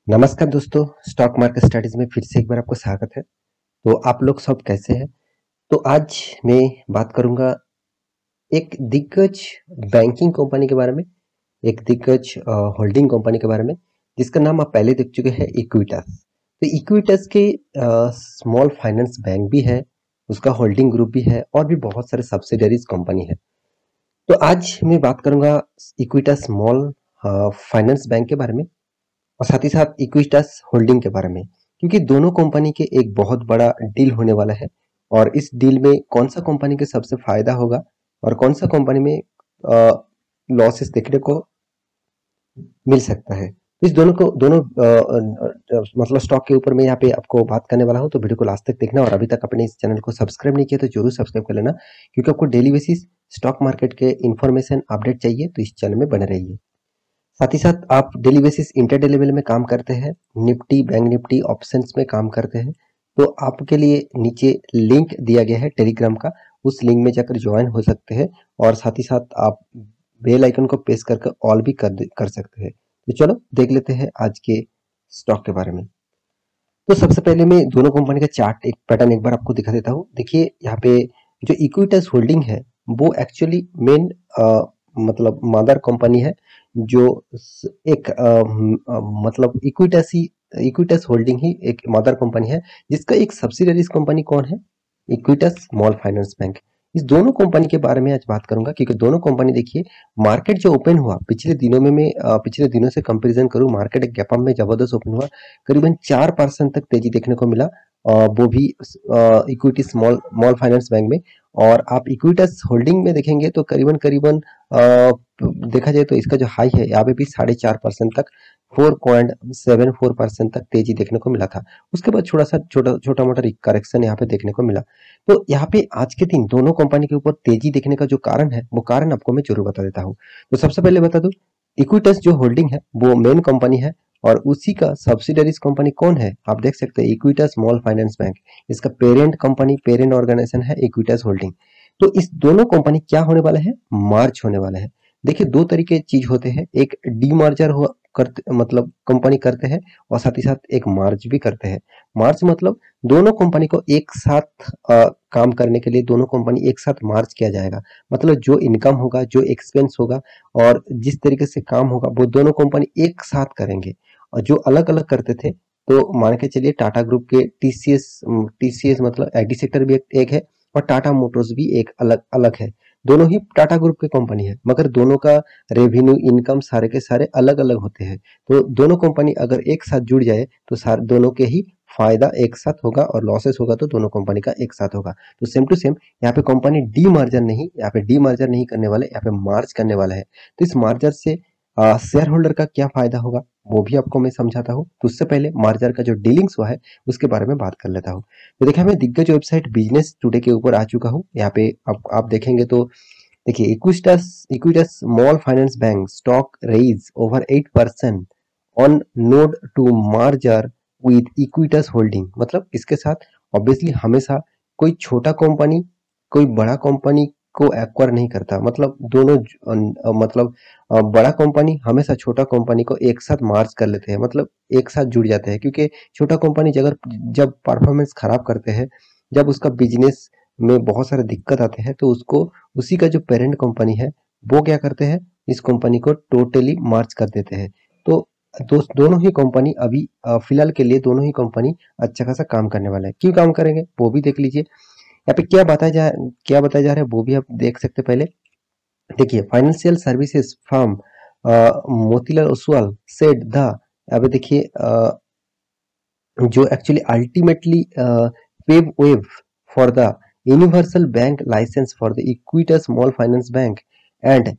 नमस्कार दोस्तों, stock market studies में फिर से एक बार आपको स्वागत है। तो आप लोग सब कैसे हैं? तो आज मैं बात करूंगा एक दिग्गज बैंकिंग कंपनी के बारे में, एक दिग्गज होल्डिंग कंपनी के बारे में, जिसका नाम आप पहले देख चुके हैं, इक्विटास। तो इक्विटास के स्मॉल फाइनेंस बैंक भी है, उसका होल्डिंग ग्रुप भी है और भी बहुत सारे सब्सिडरीज कंपनी है। तो आज मैं बात करूंगा इक्विटास स्मॉल फाइनेंस बैंक के बारे में और साथ ही साथ इक्विटास होल्डिंग के बारे में, क्योंकि दोनों कंपनी के एक बहुत बड़ा डील होने वाला है। और इस डील में कौन सा कंपनी के सबसे फायदा होगा और कौन सा कंपनी में लॉसेस देखने को मिल सकता है, इस दोनों मतलब स्टॉक के ऊपर मैं यहाँ पे आपको बात करने वाला हूँ। तो वीडियो को लास्ट तक देखना और अभी तक अपने इस चैनल को सब्सक्राइब नहीं किया तो जरूर सब्सक्राइब कर लेना, क्योंकि आपको डेली बेसिस स्टॉक मार्केट के इन्फॉर्मेशन अपडेट चाहिए तो इस चैनल में बने रहिए। साथ ही साथ आप डेली बेसिस इंटरडे लेवल में काम करते हैं, निफ्टी बैंक निफ्टी ऑप्शंस में काम करते हैं, तो आपके लिए नीचे लिंक दिया गया है टेलीग्राम का, उस लिंक में जाकर ज्वाइन हो सकते हैं। और साथ ही साथ आप बेल आइकन को प्रेस करके ऑल भी कर सकते हैं। तो चलो देख लेते हैं आज के स्टॉक के बारे में। तो सबसे पहले मैं दोनों कंपनी का चार्ट एक पैटर्न एक बार आपको दिखा देता हूँ। देखिए यहाँ पे जो इक्विटास होल्डिंग है वो एक्चुअली मेन मतलब मदर कंपनी है, जो एक मतलब इक्विटास होल्डिंग ही एक मदर कंपनी है, जिसका एक सब्सिडरीज कंपनी कौन है? Equitas small finance bank. इस दोनों कंपनी के बारे में आज बात करूंगा, क्योंकि दोनों कंपनी देखिए, मार्केट जो ओपन हुआ पिछले दिनों में, मैं पिछले दिनों से कंपैरिजन करूं, मार्केट एक गैप अप में जबरदस्त ओपन हुआ, करीबन 4% तक तेजी देखने को मिला, वो भी इक्विटी स्मॉल फाइनेंस बैंक में। और आप इक्विटास होल्डिंग में देखेंगे तो करीबन करीबन देखा जाए तो इसका जो हाई है यहाँ पे भी 4.5% तक, 4.74% तक तेजी देखने को मिला था। उसके बाद छोटा मोटा करेक्शन यहाँ पे देखने को मिला। तो यहाँ पे आज के दिन दोनों कंपनी के ऊपर तेजी देखने का जो कारण है वो कारण आपको मैं जरूर बता देता हूँ। तो सबसे पहले बता दूं, इक्विटास जो होल्डिंग है वो मेन कंपनी है और उसी का सब्सिडरीज कंपनी कौन है? आप देख सकते हैं, इक्विटास स्मॉल फाइनेंस बैंक। इसका पेरेंट कंपनी, पेरेंट ऑर्गेनाइजेशन है इक्विटास होल्डिंग। तो इस दोनों कंपनी क्या होने वाला है? मर्ज होने वाला है। देखिए, दो तरीके चीज होते हैं, एक डीमर्जर हुआ करते मतलब कंपनी करते हैं और साथ ही साथ एक मार्ज भी करते हैं। मार्ज मतलब दोनों कंपनी को एक साथ काम करने के लिए दोनों कंपनी एक साथ मार्ज किया जाएगा। मतलब जो इनकम होगा, जो एक्सपेंस होगा और जिस तरीके से काम होगा वो दोनों कंपनी एक साथ करेंगे। और जो अलग अलग करते थे, तो मान के चलिए टाटा ग्रुप के टीसीएस मतलब आईटी सेक्टर भी एक है और टाटा मोटर्स भी एक अलग अलग है। दोनों ही टाटा ग्रुप की कंपनी है, मगर दोनों का रेवेन्यू इनकम सारे के सारे अलग अलग होते हैं। तो दोनों कंपनी अगर एक साथ जुड़ जाए तो सारे दोनों के ही फायदा एक साथ होगा और लॉसेस होगा तो दोनों कंपनी का एक साथ होगा। तो सेम टू सेम यहाँ पे कंपनी डी मर्जर नहीं करने वाले, यहाँ पे मार्ज करने वाला है। तो इस मार्जर से शेयर होल्डर का क्या फायदा होगा वो भी आपको मैं समझाता हूँ। तो उससे पहले मार्जर का जो डीलिंग्स हुआ है उसके बारे में बात कर लेता हूँ। तो देखिए, मैं दिग्गज वेबसाइट बिजनेस टुडे के ऊपर आ चुका हूँ। यहाँ पे आप देखेंगे तो देखिए, Equitas small finance bank stock rise over 8% on nod to merger with Equitas holding. मतलब इसके साथ ऑब्वियसली हमेशा कोई छोटा कंपनी कोई बड़ा कंपनी को एक्वायर नहीं करता। मतलब दोनों मतलब बड़ा कंपनी हमेशा छोटा कंपनी को एक साथ मार्ज कर लेते हैं, मतलब एक साथ जुड़ जाते हैं। क्योंकि छोटा कंपनी जब परफॉर्मेंस खराब करते हैं, जब उसका बिजनेस में बहुत सारे दिक्कत आते हैं, तो उसको उसी का जो पेरेंट कंपनी है वो क्या करते हैं, इस कंपनी को टोटली मार्च कर देते हैं। तो दोनों ही कंपनी अभी फिलहाल के लिए दोनों ही कंपनी अच्छा खासा काम करने वाला है। क्यों काम करेंगे वो भी देख लीजिए। यहाँ पे क्या बताया जा रहा है वो भी आप देख सकते हैं। पहले देखिए, financial services firm Motilal Oswal said the, अभी देखिए जो actually ultimately pave wave for the universal bank licence for the Equitas small finance bank and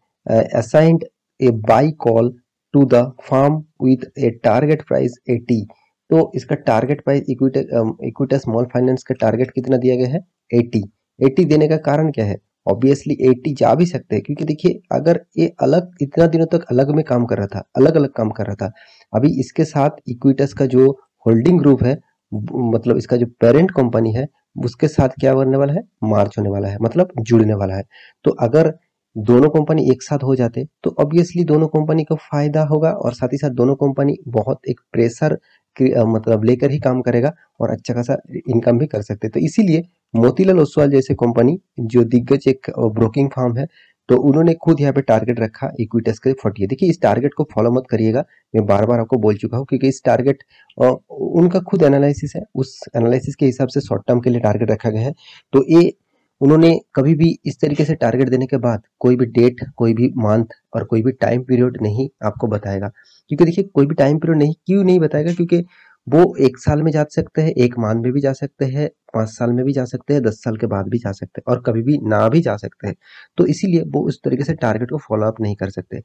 assigned a buy call to the firm with a target price 80। तो इसका target price Equitas small finance का target कितना दिया गया है? 80। 80 देने का कारण क्या है? ऑब्वियसली 80 जा भी सकते हैं, क्योंकि देखिए अगर ये अलग इतना दिनों तक अलग में काम कर रहा था, अलग अलग काम कर रहा था, अभी इसके साथ इक्विटस का जो होल्डिंग ग्रुप है, मतलब इसका जो पेरेंट कंपनी है, उसके साथ क्या होने वाला है? मार्च होने वाला है, मतलब जुड़ने वाला है। तो अगर दोनों कंपनी एक साथ हो जाते तो ऑब्वियसली दोनों कंपनी को फायदा होगा और साथ ही साथ दोनों कंपनी बहुत एक प्रेशर मतलब लेकर ही काम करेगा और अच्छा खासा इनकम भी कर सकते। तो इसीलिए मोतीलाल ओसवाल जैसे कंपनी जो दिग्गज एक ब्रोकिंग फर्म है, तो उन्होंने खुद यहाँ पे टारगेट रखा इक्विटी के 48। देखिए इस टारगेट को फॉलो मत करिएगा, मैं बार बार आपको बोल चुका हूँ, क्योंकि इस टारगेट उनका खुद एनालिसिस है, उस एनालिसिस के हिसाब से शॉर्ट टर्म के लिए टारगेट रखा गया है। तो ये उन्होंने कभी भी इस तरीके से टारगेट देने के बाद कोई भी डेट, कोई भी मंथ और कोई भी टाइम पीरियड नहीं आपको बताएगा, क्योंकि देखिए कोई भी टाइम पीरियड नहीं, क्यों नहीं बताएगा, क्योंकि वो 1 साल में जा सकते हैं, 1 माह में भी जा सकते हैं, 5 साल में भी जा सकते हैं, 10 साल के बाद भी जा सकते हैं और कभी भी ना भी जा सकते हैं। तो इसीलिए वो उस तरीके से टारगेट को फॉलो अप नहीं कर सकते।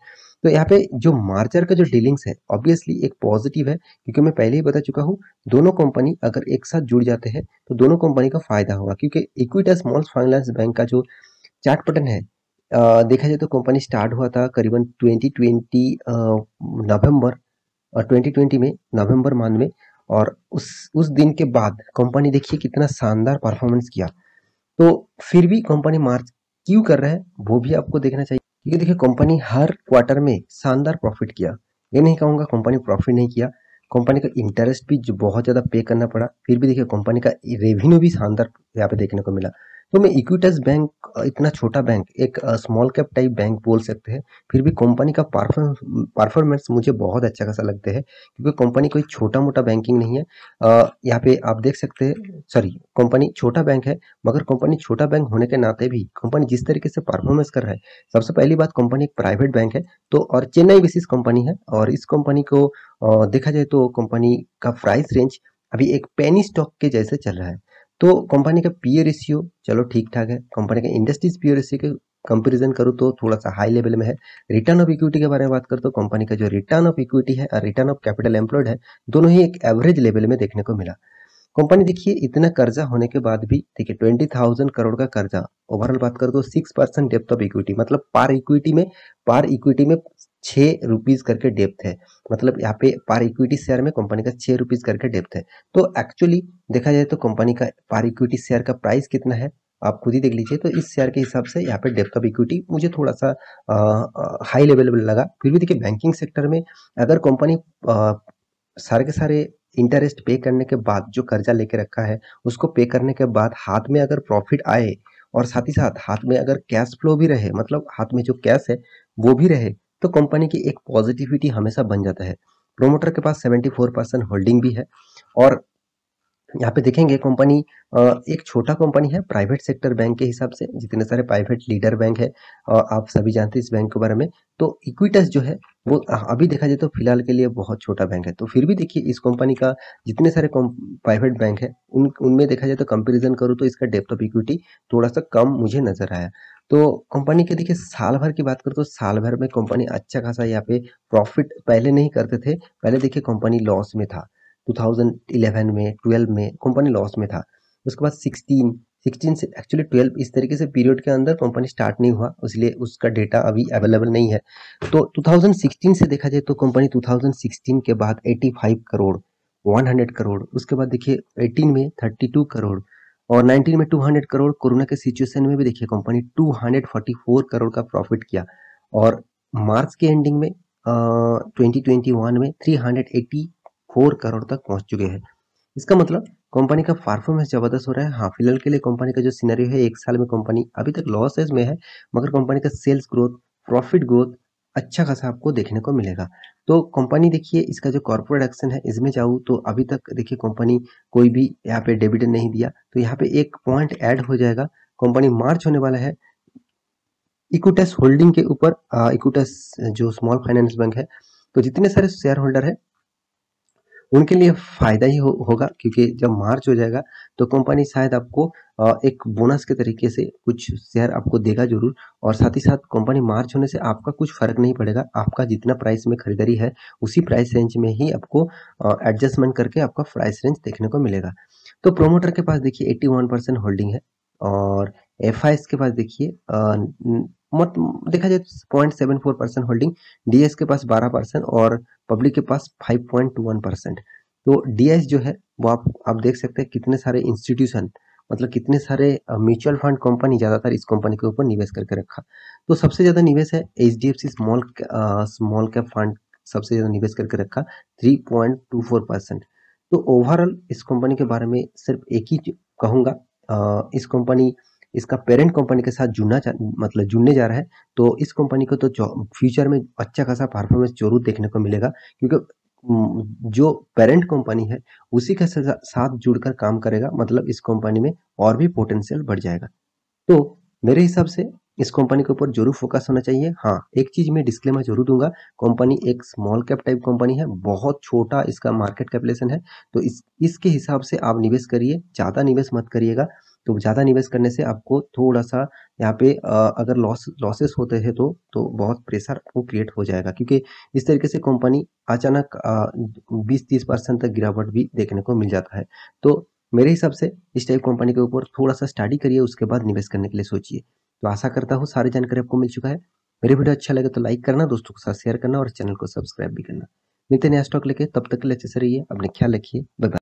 तो यहाँ पे जो मार्चर का जो डीलिंग्स है ऑब्वियसली एक पॉजिटिव है, क्योंकि मैं पहले ही बता चुका हूँ, दोनों कंपनी अगर एक साथ जुड़ जाते हैं तो दोनों कंपनी का फायदा होगा, क्योंकि इक्विटा स्मॉल फाइनेंस बैंक का जो चार्ट पैटर्न है, देखा जाए तो कंपनी स्टार्ट हुआ था करीबन 2020 नवंबर और 2020 में नवंबर मंथ में, और उस दिन के बाद कंपनी देखिए कितना शानदार परफॉर्मेंस किया। तो फिर भी कंपनी मार्च क्यों कर रहा है वो भी आपको देखना चाहिए, क्योंकि देखिए कंपनी हर क्वार्टर में शानदार प्रॉफिट किया। ये नहीं कहूँगा कंपनी प्रॉफिट नहीं किया, कंपनी का इंटरेस्ट भी जो बहुत ज़्यादा पे करना पड़ा, फिर भी देखिए कंपनी का रेवेन्यू भी शानदार यहाँ पे देखने को मिला। तो मैं इक्विटस बैंक, इतना छोटा बैंक, एक स्मॉल कैप टाइप बैंक बोल सकते हैं, फिर भी कंपनी का परफॉर्मेंस मुझे बहुत अच्छा खासा लगता है, क्योंकि कंपनी कोई छोटा मोटा बैंकिंग नहीं है। यहाँ पे आप देख सकते हैं, सॉरी, कंपनी छोटा बैंक है, मगर कंपनी छोटा बैंक होने के नाते भी कंपनी जिस तरीके से परफॉर्मेंस कर रहा है, सबसे पहली बात कंपनी एक प्राइवेट बैंक है, तो और चेन्नई बेसिस कंपनी है, और इस कंपनी को देखा जाए तो कंपनी का प्राइस रेंज अभी एक पेनी स्टॉक के जैसे चल रहा है। तो कंपनी का पीए रेशियो चलो ठीक ठाक है, कंपनी का इंडस्ट्रीज पीए रेशियो के कंपैरिजन करूँ तो थोड़ा सा हाई लेवल में है। रिटर्न ऑफ इक्विटी के बारे में बात करूँ तो कंपनी का जो रिटर्न ऑफ इक्विटी है और रिटर्न ऑफ कैपिटल एम्प्लॉयड है, दोनों ही एक एवरेज लेवल में देखने को मिला। कंपनी देखिए इतना कर्जा होने के बाद भी देखिए 20,000 करोड़ का कर्जा, ओवरऑल बात करें तो 6% डेप्थ ऑफ इक्विटी, मतलब पार इक्विटी में 6 रुपीज करके डेप्थ है, मतलब यहाँ पे पार इक्विटी शेयर में कंपनी का 6 रुपीज करके डेप्थ है। तो एक्चुअली देखा जाए तो कंपनी का पार इक्विटी शेयर का प्राइस कितना है आप खुद ही देख लीजिए। तो इस शेयर के हिसाब से यहाँ पे डेप्थ ऑफ इक्विटी मुझे थोड़ा सा हाई लेवल में लगा। फिर भी देखिए बैंकिंग सेक्टर में अगर कंपनी सारे के सारे इंटरेस्ट पे करने के बाद जो कर्जा लेके रखा है उसको पे करने के बाद हाथ में अगर प्रॉफिट आए और साथ ही साथ हाथ में अगर कैश फ्लो भी रहे, मतलब हाथ में जो कैश है वो भी रहे, तो कंपनी की एक पॉजिटिविटी हमेशा बन जाता है। प्रोमोटर के पास 74% होल्डिंग भी है, और यहाँ पे देखेंगे कंपनी एक छोटा कंपनी है प्राइवेट सेक्टर बैंक के हिसाब से, जितने सारे प्राइवेट लीडर बैंक है आप सभी जानते हैं इस बैंक के बारे में। तो इक्विटस जो है वो अभी देखा जाए तो फिलहाल के लिए बहुत छोटा बैंक है, तो फिर भी देखिए इस कंपनी का जितने सारे प्राइवेट बैंक है उनमें देखा जाए तो कंपेरिजन करूँ तो इसका डेप्थ ऑफ इक्विटी थोड़ा सा कम मुझे नजर आया। तो कंपनी के देखिए साल भर की बात करें तो साल भर में कंपनी अच्छा खासा यहाँ पे प्रॉफिट पहले नहीं करते थे, पहले देखिए कंपनी लॉस में था, 2011 में 12 में कंपनी लॉस में था। उसके बाद 16 से एक्चुअली 12 इस तरीके से पीरियड के अंदर कंपनी स्टार्ट नहीं हुआ, इसलिए उसका डेटा अभी अवेलेबल नहीं है। तो 2016 से देखा जाए तो कंपनी 2016 के बाद 85 करोड़, 100 करोड़, उसके बाद देखिए 18 में 32 करोड़ और 19 में 200 करोड़, कोरोना के सिचुएशन में भी देखिए कंपनी 244 करोड़ का प्रॉफिट किया, और मार्च के एंडिंग में 2021 में 384 करोड़ तक पहुंच चुके हैं। इसका मतलब कंपनी का परफॉर्मेंस जबरदस्त हो रहा है। हाँ, फिलहाल के लिए कंपनी का जो सिनेरियो है, 1 साल में कंपनी अभी तक लॉसेस में है, मगर कंपनी का सेल्स ग्रोथ, प्रॉफिट ग्रोथ अच्छा खासा आपको देखने को मिलेगा। तो कंपनी देखिए इसका जो कॉर्पोरेट एक्शन है इसमें जाऊँ तो अभी तक देखिए कंपनी कोई भी यहाँ पे डिविडेंड नहीं दिया, तो यहाँ पे एक पॉइंट ऐड हो जाएगा। कंपनी मार्च होने वाला है इक्विटस होल्डिंग के ऊपर, इक्विटस जो स्मॉल फाइनेंस बैंक है, तो जितने सारे शेयर होल्डर है उनके लिए फायदा ही होगा, क्योंकि जब मार्च हो जाएगा तो कंपनी शायद आपको एक बोनस के तरीके से कुछ शेयर आपको देगा जरूर, और साथ ही साथ कंपनी मार्च होने से आपका कुछ फर्क नहीं पड़ेगा, आपका जितना प्राइस में खरीदारी है उसी प्राइस रेंज में ही आपको एडजस्टमेंट करके आपका प्राइस रेंज देखने को मिलेगा। तो प्रोमोटर के पास देखिए 81% होल्डिंग है, और एफ के पास देखिए मत देखा जाए 0.74% होल्डिंग, डीएस के पास 12% और पब्लिक के पास 5.1%। तो डीएस जो है वो आप देख सकते हैं कितने सारे इंस्टीट्यूशन मतलब कितने सारे म्यूचुअल फंड कंपनी ज़्यादातर इस कंपनी के ऊपर निवेश करके रखा। तो सबसे ज़्यादा निवेश है एचडीएफसी स्मॉल कैप फंड, सबसे ज़्यादा निवेश करके रखा 3.24%। तो ओवरऑल इस कंपनी के बारे में सिर्फ एक ही कहूँगा, इस कंपनी इसका पेरेंट कंपनी के साथ मतलब जुड़ने जा रहा है। तो इस कंपनी को तो फ्यूचर में अच्छा खासा परफॉर्मेंस जरूर देखने को मिलेगा, क्योंकि जो पेरेंट कंपनी है उसी के साथ जुड़कर काम करेगा, मतलब इस कंपनी में और भी पोटेंशियल बढ़ जाएगा। तो मेरे हिसाब से इस कंपनी के ऊपर जरूर फोकस होना चाहिए। हाँ, एक चीज मैं डिस्क्लेमर जरूर दूंगा, कंपनी एक स्मॉल कैप टाइप कंपनी है, बहुत छोटा इसका मार्केट कैपिटलाइजेशन है। तो इसके हिसाब से आप निवेश करिए, ज्यादा निवेश मत करिएगा। तो ज्यादा निवेश करने से आपको थोड़ा सा यहाँ पे अगर लॉसेस होते हैं तो बहुत प्रेशर आपको क्रिएट हो जाएगा, क्योंकि इस तरीके से कंपनी अचानक 20-30% तक गिरावट भी देखने को मिल जाता है। तो मेरे हिसाब से इस टाइप कंपनी के ऊपर थोड़ा सा स्टडी करिए, उसके बाद निवेश करने के लिए सोचिए। तो आशा करता हूँ सारी जानकारी आपको मिल चुका है। मेरी वीडियो अच्छा लगे तो लाइक करना, दोस्तों के साथ शेयर करना और चैनल को सब्सक्राइब भी करना। मिलते हैं नया स्टॉक लेके, तब तक के लिए अच्छे से रहिए, अपने ख्याल रखिए, बाय बाय।